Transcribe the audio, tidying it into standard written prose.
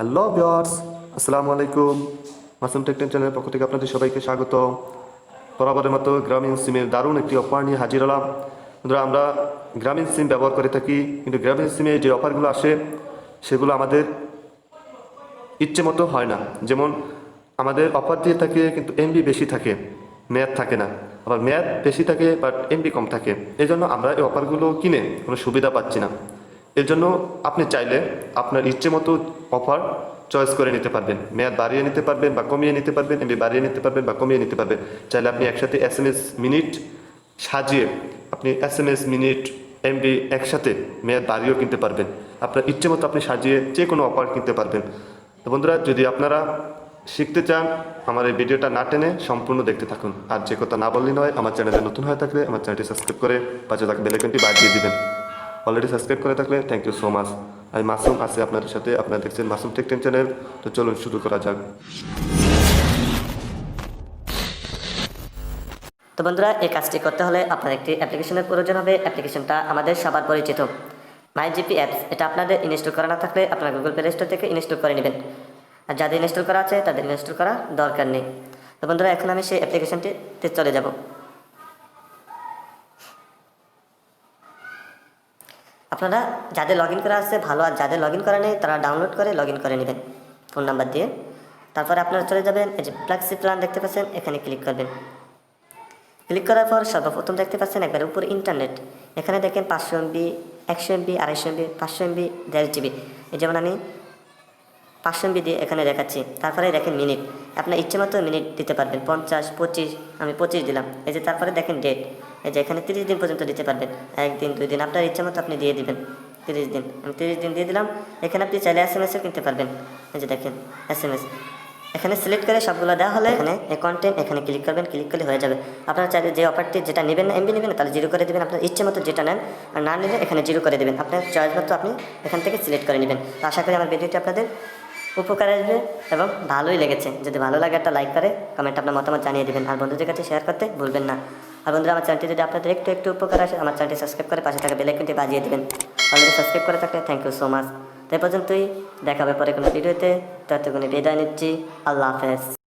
Hello viewers, আসসালামু আলাইকুম। Masum take চ্যানেলের পক্ষ থেকে আপনাদের সবাইকে স্বাগত। বরাবরের মতো গ্রামীণ সিমের দারুণ একটি অফার নিয়ে হাজির হলাম। বন্ধুরা, আমরা গ্রামীণ সিম ব্যবহার করে থাকি, কিন্তু গ্রামীণ সিমে যে অফারগুলো আসে সেগুলো আমাদের ইচ্ছে মতো হয় না। যেমন আমাদের অফার দিয়ে থাকে কিন্তু এমবি বেশি থাকে, মেয়াদ থাকে না। আবার মেয়াদ বেশি থাকে বাট এমবি কম থাকে। এই জন্য আমরা এই অফারগুলো কিনে কোনো সুবিধা পাচ্ছি না। এর জন্য আপনি চাইলে আপনার ইচ্ছে মতো অফার চয়েস করে নিতে পারবেন। মেয়াদ বাড়িয়ে নিতে পারবেন বা কমিয়ে নিতে পারবেন, এমবি বাড়িয়ে নিতে পারবেন বা কমিয়ে নিতে পারবেন। চাইলে আপনি একসাথে SMS মিনিট সাজিয়ে আপনি SMS মিনিট এমবি একসাথে মেয়াদ বাড়িয়েও কিনতে পারবেন। আপনার ইচ্ছে মতো আপনি সাজিয়ে যে কোনো অফার কিনতে পারবেন। তো বন্ধুরা, যদি আপনারা শিখতে চান, আমার এই ভিডিওটা না টেনে সম্পূর্ণ দেখতে থাকুন। আর যে কথা না বললেই নয়, আমার চ্যানেলে নতুন হয়ে থাকলে আমার চ্যানেলটি সাবস্ক্রাইব করে পাশে থাকা বেল আইকনটি বাজিয়ে দিবেন। অলরেডি সাবস্ক্রাইব করে থাকলে থ্যাংক ইউ সো মাচ। আমি মাসুম আছি আপনাদের সাথে, আপনারা দেখছেন মাসুম টেক চ্যানেল। তো চলুন শুরু করা যাক। তো বন্ধুরা, এই কাজটি করতে হলে আপনার একটি অ্যাপ্লিকেশনের প্রয়োজন হবে। অ্যাপ্লিকেশনটা আমাদের সবার পরিচিত মাইজিপি অ্যাপস। এটা আপনাদের ইনস্টল করা না থাকলে আপনারা গুগল প্লে স্টোর থেকে ইনস্টল করে নেবেন। আর যাদের ইনস্টল করা আছে তাদের ইনস্টল করা দরকার নেই। তো বন্ধুরা, এখন আমি সেই অ্যাপ্লিকেশনটিতে চলে যাব। আপনারা যাদের লগ ইন করা আছে ভালো, আর যাদের লগ ইন করা নেই তারা ডাউনলোড করে লগ ইন করে নেবেন ফোন নাম্বার দিয়ে। তারপরে আপনারা চলে যাবেন, এই যে ফ্ল্যাগশিপ প্ল্যান দেখতে পাচ্ছেন, এখানে ক্লিক করবেন। ক্লিক করার পর সর্বপ্রথম দেখতে পাচ্ছেন একবার উপরে ইন্টারনেট। এখানে দেখেন 500 MB, 100 MB, 250 MB, 500 MB, 1.5 GB। এই যেমন আমি 500 MB দিয়ে এখানে দেখাচ্ছি। তারপরে দেখেন মিনিট, আপনার ইচ্ছে মতো মিনিট দিতে পারবেন, 50, 25, আমি 25 দিলাম। এই যে তারপরে দেখেন ডেট, এই যে এখানে 30 দিন পর্যন্ত দিতে পারবেন। 1 দিন, 2 দিন, আপনার ইচ্ছে মতো আপনি দিয়ে দিবেন। 30 দিন, আমি 30 দিন দিয়ে দিলাম। এখানে আপনি চাইলে SMS-ও কিনতে পারবেন। এই যে দেখেন SMS, এখানে সিলেক্ট করে সবগুলো দেওয়া হলে এখানে কন্টেন্ট এখানে ক্লিক করবেন। ক্লিক করলে হয়ে যাবে। আপনারা চাইলে যে অফারটি যেটা নেবেন না, এমবি নেবেন না, তাহলে 0 করে দেবেন। আপনার ইচ্ছে মতো যেটা নেন, আর না নিলে এখানে 0 করে দেবেন। আপনার চয়েস মতো আপনি এখান থেকে সিলেক্ট করে নেবেন। তো আশা করি আমার ভিডিওটি আপনাদের উপকারে আসবে এবং ভালোই লেগেছে। যদি ভালো লাগে একটা লাইক করে কমেন্ট আপনার মতামত জানিয়ে দেবেন, আর বন্ধুদের কাছে শেয়ার করতে ভুলবেন না। আর বন্ধুরা, আমার চ্যানেলটি যদি আপনাদের একটু উপকার আসে, আমার চ্যানেলটি সাবস্ক্রাইব করে পাশে থাকা বেল আইকনটি বাজিয়ে দেবেন। অলরেডি সাবস্ক্রাইব করে থাকলে থ্যাংক ইউ সো মাচ। তো এই পর্যন্তই, দেখা হবে পরে কোনো ভিডিওতে। ততক্ষণে বিদায় নিচ্ছি। আল্লাহ হাফেজ।